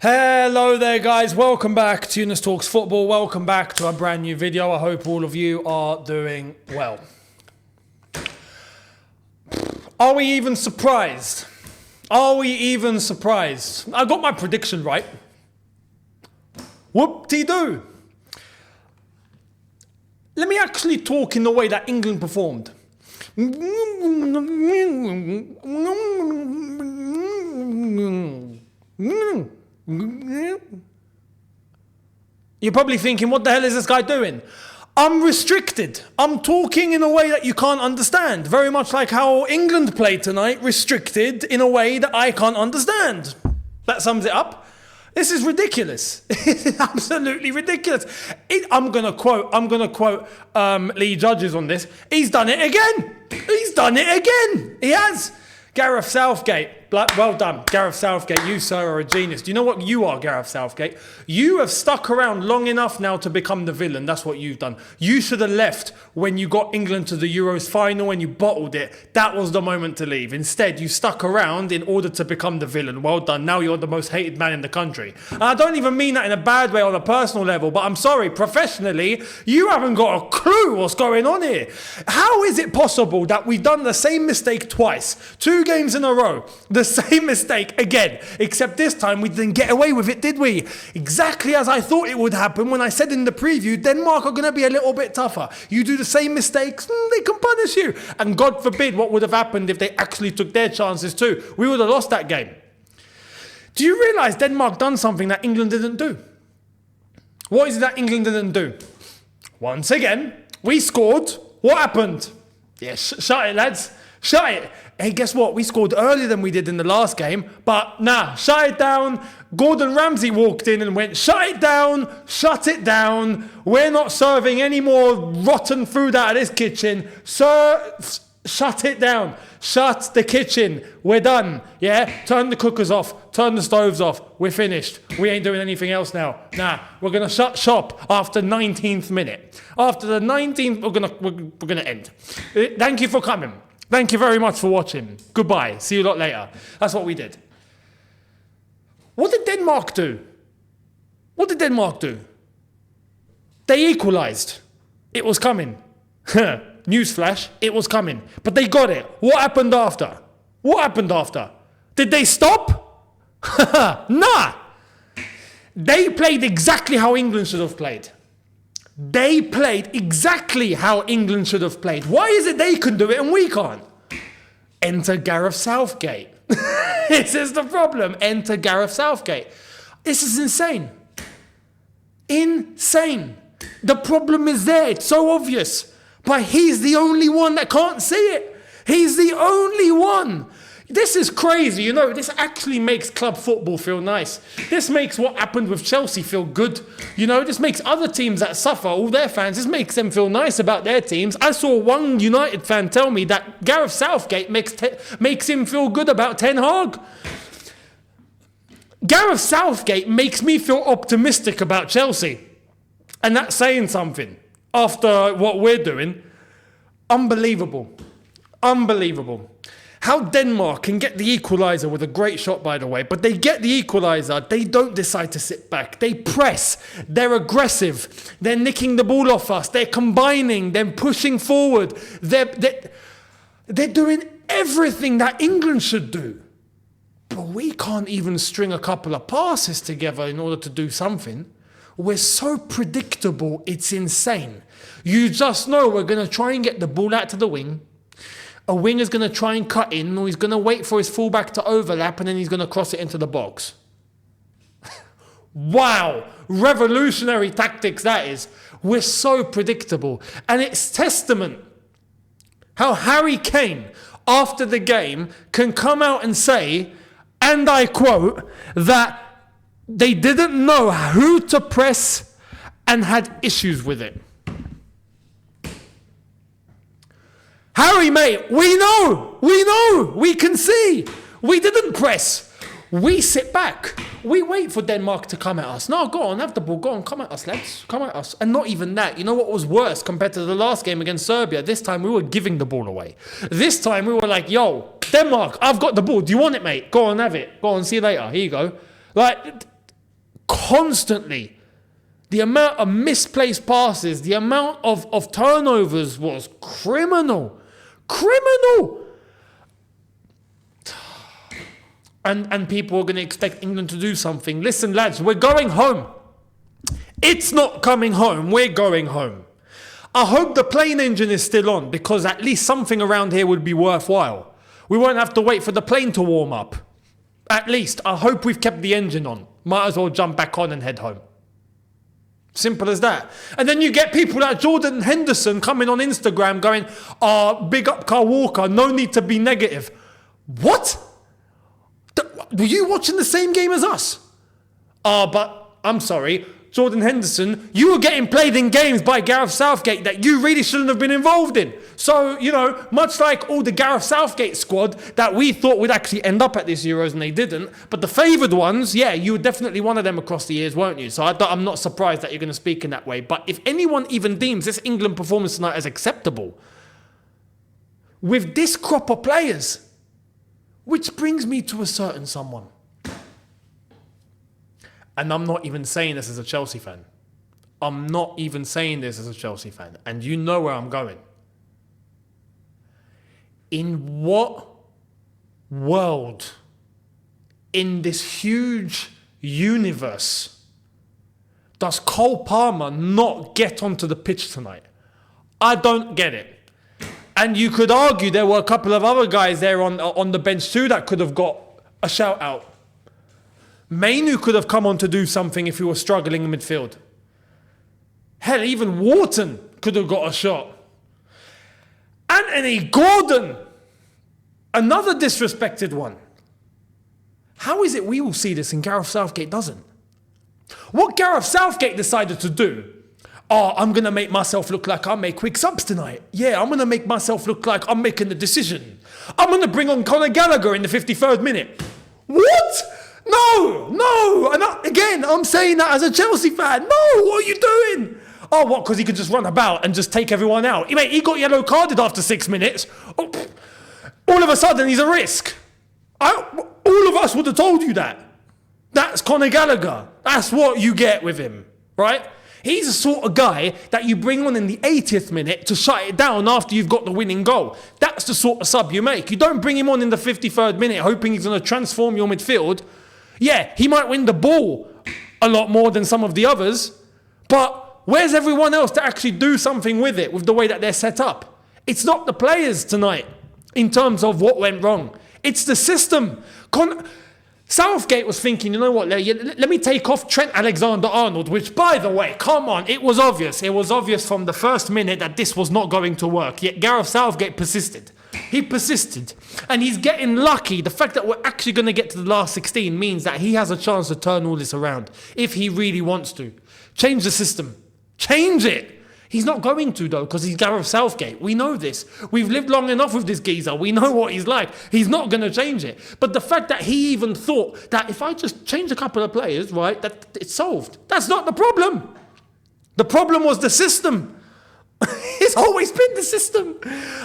Hello there guys, welcome back to Younes Talks Football, welcome back to a brand new video. I hope all of you are doing well. Are we even surprised? I got my prediction right. Whoop-de-doo. Let me actually talk in the way that England performed. You're probably thinking, what the hell is this guy doing? I'm restricted. I'm talking in a way that you can't understand. Very much like how England played tonight, restricted in a way that I can't understand. That sums it up. This is ridiculous. It's absolutely ridiculous. I'm gonna quote Lee Judges on this. He's done it again. He has. Gareth Southgate. Well done, Gareth Southgate. You, sir, are a genius. Do you know what you are, Gareth Southgate? You have stuck around long enough now to become the villain. That's what you've done. You should have left when you got England to the Euros final and you bottled it. That was the moment to leave. Instead, you stuck around in order to become the villain. Well done. Now you're the most hated man in the country. And I don't even mean that in a bad way on a personal level, but I'm sorry, professionally, you haven't got a clue what's going on here. How is it possible that we've done the same mistake twice, 2 games in a row? The same mistake again, except this time we didn't get away with it, did we? Exactly as I thought it would happen when I said in the preview, Denmark are going to be a little bit tougher. You do the same mistakes, they can punish you. And God forbid what would have happened if they actually took their chances too. We would have lost that game. Do you realise Denmark done something that England didn't do? What is it that England didn't do? Once again, we scored. What happened? Yes, shut it, lads. Shut it. Hey, guess what? We scored earlier than we did in the last game, but nah, shut it down. Gordon Ramsay walked in and went, shut it down. We're not serving any more rotten food out of this kitchen. Sir, shut it down. Shut the kitchen. We're done. Yeah? Turn the cookers off. Turn the stoves off. We're finished. We ain't doing anything else now. Nah, we're going to shut shop after 19th minute. After the 19th, we're gonna end. Thank you for coming. Thank you very much for watching. Goodbye. See you a lot later. That's what we did. What did Denmark do? They equalised. It was coming. Newsflash, it was coming. But they got it. What happened after? Did they stop? Nah. They played exactly how England should have played. Why is it they can do it and we can't? Enter Gareth Southgate. This is the problem. Enter Gareth Southgate. This is insane. The problem is there. It's so obvious. But he's the only one that can't see it. He's the only one. This is crazy, you know, this actually makes club football feel nice. This makes what happened with Chelsea feel good. You know, this makes other teams that suffer, all their fans, this makes them feel nice about their teams. I saw one United fan tell me that Gareth Southgate makes him feel good about Ten Hag. Gareth Southgate makes me feel optimistic about Chelsea. And that's saying something after what we're doing. Unbelievable. How Denmark can get the equaliser with a great shot, by the way, but they get the equaliser, they don't decide to sit back. They press, they're aggressive, they're nicking the ball off us, they're combining, they're pushing forward, they're doing everything that England should do. But we can't even string a couple of passes together in order to do something. We're so predictable, it's insane. You just know we're going to try and get the ball out to the wing. A winger's going to try and cut in, or he's going to wait for his fullback to overlap, and then he's going to cross it into the box. Wow, revolutionary tactics that is. We're so predictable. And it's testament how Harry Kane, after the game, can come out and say, and I quote, that they didn't know who to press and had issues with it. Harry, mate, we know, we can see. We didn't press. We sit back. We wait for Denmark to come at us. No, go on, have the ball. Go on, come at us, lads. Come at us. And not even that. You know what was worse compared to the last game against Serbia? This time we were giving the ball away. This time we were like, yo, Denmark, I've got the ball. Do you want it, mate? Go on, have it. Go on, see you later. Here you go. Like, constantly. The amount of misplaced passes, the amount of turnovers was criminal. Criminal! And people are going to expect England to do something. Listen, lads, we're going home. It's not coming home. We're going home. I hope the plane engine is still on, because at least something around here would be worthwhile. We won't have to wait for the plane to warm up. At least, I hope we've kept the engine on. Might as well jump back on and head home. Simple as that. And then you get people like Jordan Henderson coming on Instagram going, big up Kyle Walker, no need to be negative. What? Were you watching the same game as us? But I'm sorry, Jordan Henderson, you were getting played in games by Gareth Southgate that you really shouldn't have been involved in. So, much like all the Gareth Southgate squad that we thought would actually end up at this Euros and they didn't, but the favoured ones, yeah, you were definitely one of them across the years, weren't you? So I'm not surprised that you're going to speak in that way. But if anyone even deems this England performance tonight as acceptable, with this crop of players, which brings me to a certain someone. And I'm not even saying this as a Chelsea fan. I'm not even saying this as a Chelsea fan. And you know where I'm going. In what world, in this huge universe, does Cole Palmer not get onto the pitch tonight? I don't get it. And you could argue there were a couple of other guys there on the bench too that could have got a shout out. Mainu could have come on to do something if he was struggling in midfield. Hell, even Wharton could have got a shot. Anthony Gordon, another disrespected one. How is it we all see this and Gareth Southgate doesn't? What Gareth Southgate decided to do, I'm going to make myself look like I make quick subs tonight. Yeah, I'm going to make myself look like I'm making the decision. I'm going to bring on Conor Gallagher in the 53rd minute. What? No. And again, I'm saying that as a Chelsea fan. No, what are you doing? Oh, what? Because he could just run about and just take everyone out. Mate, he got yellow carded after 6 minutes. Oh, all of a sudden, he's a risk. All of us would have told you that. That's Conor Gallagher. That's what you get with him, right? He's the sort of guy that you bring on in the 80th minute to shut it down after you've got the winning goal. That's the sort of sub you make. You don't bring him on in the 53rd minute hoping he's going to transform your midfield. Yeah, he might win the ball a lot more than some of the others, but where's everyone else to actually do something with it, with the way that they're set up? It's not the players tonight in terms of what went wrong. It's the system. Southgate was thinking, you know what, let me take off Trent Alexander-Arnold, which, by the way, come on, it was obvious. It was obvious from the first minute that this was not going to work, yet Gareth Southgate persisted. He persisted. And he's getting lucky. The fact that we're actually going to get to the last 16 means that he has a chance to turn all this around, if he really wants to. Change the system. Change it. He's not going to, though, because he's Gareth Southgate. We know this. We've lived long enough with this geezer. We know what he's like. He's not going to change it. But the fact that he even thought that if I just change a couple of players, right, that it's solved. That's not the problem. The problem was the system. It's always been the system.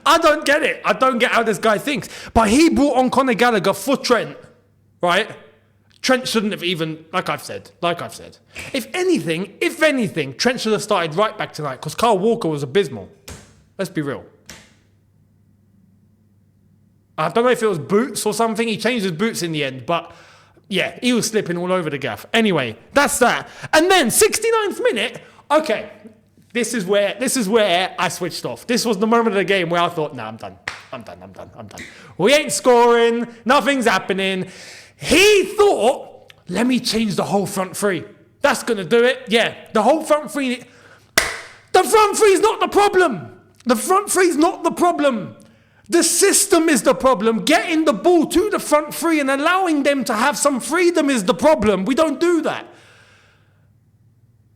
I don't get it. I don't get how this guy thinks. But he brought on Conor Gallagher for Trent, right? Trent shouldn't have even, like I've said. If anything, Trent should have started right back tonight because Kyle Walker was abysmal. Let's be real. I don't know if it was boots or something. He changed his boots in the end, but yeah, he was slipping all over the gaff. Anyway, that's that. And then 69th minute, okay, this is where I switched off. This was the moment of the game where I thought, nah, I'm done. We ain't scoring. Nothing's happening. He thought, let me change the whole front three. That's going to do it. Yeah, the whole front three. The front three is not the problem. The front three is not the problem. The system is the problem. Getting the ball to the front three and allowing them to have some freedom is the problem. We don't do that.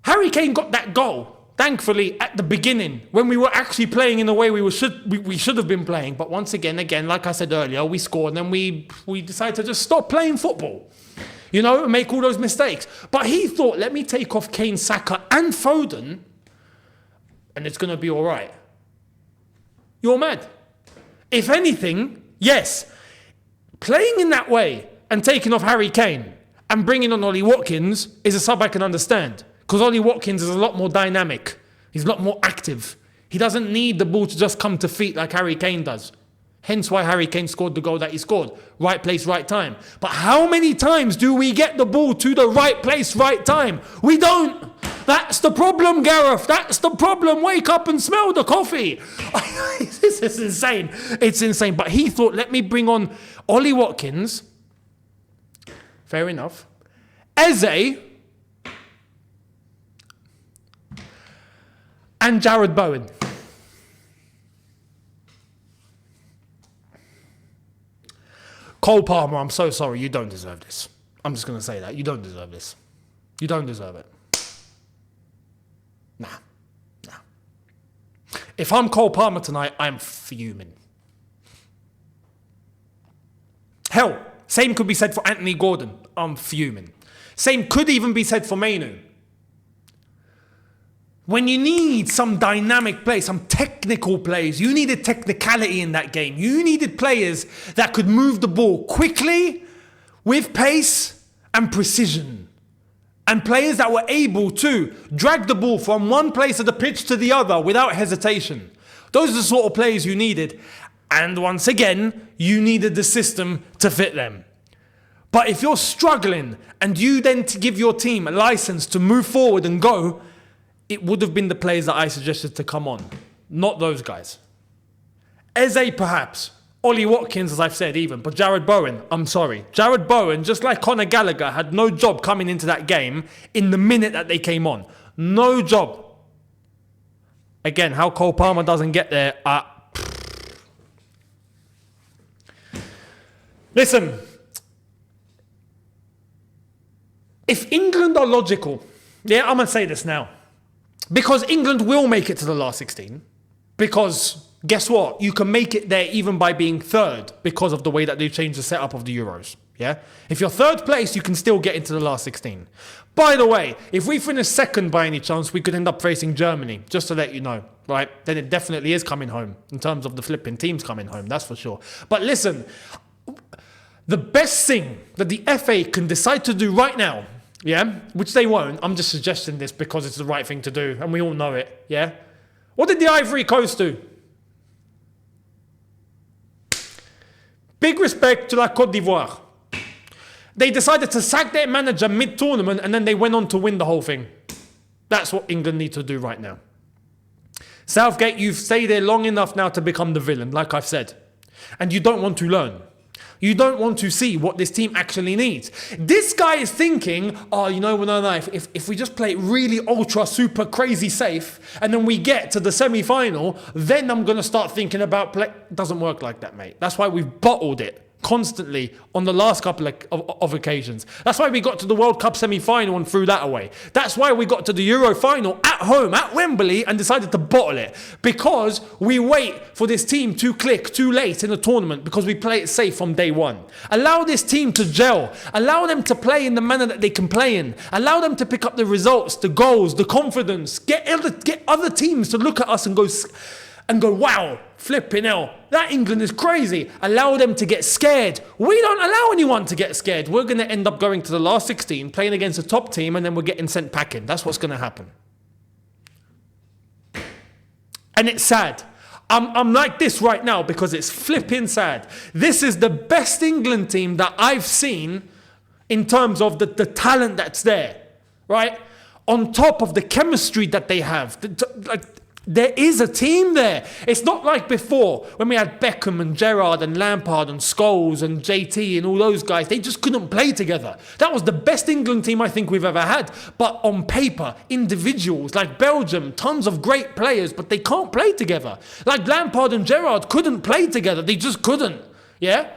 Harry Kane got that goal, thankfully, at the beginning, when we were actually playing in the way we should have been playing. But once again, like I said earlier, we scored and then we decided to just stop playing football. And make all those mistakes. But he thought, let me take off Kane, Saka and Foden and it's going to be all right. You're mad. If anything, yes, playing in that way and taking off Harry Kane and bringing on Ollie Watkins is a sub I can understand. Because Ollie Watkins is a lot more dynamic. He's a lot more active. He doesn't need the ball to just come to feet like Harry Kane does. Hence why Harry Kane scored the goal that he scored. Right place, right time. But how many times do we get the ball to the right place, right time? We don't. That's the problem, Gareth. That's the problem. Wake up and smell the coffee. This is insane. It's insane. But he thought, let me bring on Ollie Watkins. Fair enough. Eze. And Jared Bowen. Cole Palmer, I'm so sorry. You don't deserve this. I'm just going to say that. You don't deserve this. You don't deserve it. Nah. If I'm Cole Palmer tonight, I'm fuming. Hell, same could be said for Anthony Gordon. I'm fuming. Same could even be said for Mainu. When you need some dynamic play, some technical plays, you needed technicality in that game. You needed players that could move the ball quickly, with pace and precision. And players that were able to drag the ball from one place of the pitch to the other without hesitation. Those are the sort of players you needed. And once again, you needed the system to fit them. But if you're struggling and you then to give your team a license to move forward and go, it would have been the players that I suggested to come on. Not those guys. Eze perhaps. Ollie Watkins, as I've said even. But Jared Bowen, I'm sorry. Jared Bowen, just like Conor Gallagher, had no job coming into that game in the minute that they came on. No job. Again, how Cole Palmer doesn't get there. Listen. If England are logical, yeah, I'm going to say this now. Because England will make it to the last 16. Because guess what? You can make it there even by being third because of the way that they changed the setup of the Euros. Yeah? If you're third place, you can still get into the last 16. By the way, if we finish second by any chance, we could end up facing Germany. Just to let you know, right? Then it definitely is coming home in terms of the flipping teams coming home. That's for sure. But listen, the best thing that the FA can decide to do right now, yeah, which they won't. I'm just suggesting this because it's the right thing to do, and we all know it, yeah? What did the Ivory Coast do? Big respect to la Côte d'Ivoire. They decided to sack their manager mid-tournament, and then they went on to win the whole thing. That's what England need to do right now. Southgate, you've stayed there long enough now to become the villain, like I've said. And you don't want to learn. You don't want to see what this team actually needs. This guy is thinking, oh, you know, if we just play really ultra super crazy safe and then we get to the semi-final, then I'm going to start thinking about play. Doesn't work like that, mate. That's why we've bottled it constantly on the last couple of occasions. That's why we got to the World Cup semi-final and threw that away. That's why we got to the Euro final at home, at Wembley, and decided to bottle it. Because we wait for this team to click too late in the tournament because we play it safe from day one. Allow this team to gel. Allow them to play in the manner that they can play in. Allow them to pick up the results, the goals, the confidence. Get other teams to look at us and go, wow, flipping hell, that England is crazy. Allow them to get scared. We don't allow anyone to get scared. We're going to end up going to the last 16, playing against a top team, and then we're getting sent packing. That's what's going to happen. And it's sad. I'm like this right now because it's flipping sad. This is the best England team that I've seen in terms of the talent that's there, right? On top of the chemistry that they have. There is a team there. It's not like before when we had Beckham and Gerrard and Lampard and Scholes and JT and all those guys. They just couldn't play together. That was the best England team I think we've ever had. But on paper, individuals like Belgium, tons of great players, but they can't play together. Like Lampard and Gerrard couldn't play together. They just couldn't. Yeah?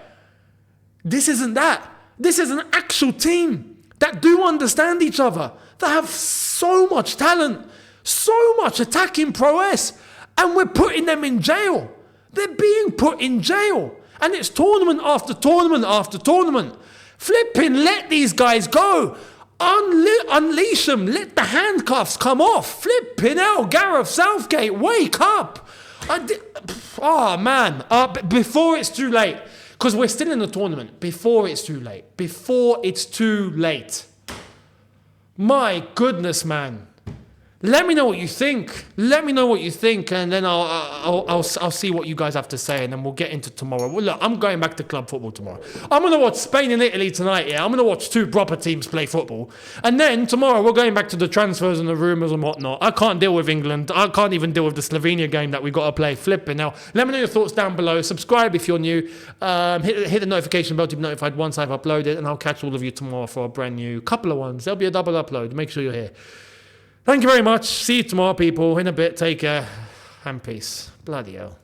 This isn't that. This is an actual team that do understand each other, that have so much talent. So much attacking prowess, and we're putting them in jail. They're being put in jail, and it's tournament after tournament after tournament. Flipping, let these guys go. Unleash them. Let the handcuffs come off. Flipping hell, Gareth Southgate, wake up. Before it's too late. Because we're still in the tournament before it's too late. Before it's too late. My goodness, man. Let me know what you think. Let me know what you think, and then I'll see what you guys have to say, and then we'll get into tomorrow. Well, look, I'm going back to club football tomorrow. I'm going to watch Spain and Italy tonight, yeah? I'm going to watch two proper teams play football. And then tomorrow we're going back to the transfers and the rumours and whatnot. I can't deal with England. I can't even deal with the Slovenia game that we've got to play. Flipping now. Let me know your thoughts down below. Subscribe if you're new. Hit the notification bell to be notified once I've uploaded, and I'll catch all of you tomorrow for a brand new couple of ones. There'll be a double upload. Make sure you're here. Thank you very much. See you tomorrow, people. In a bit. Take care. And peace. Bloody hell.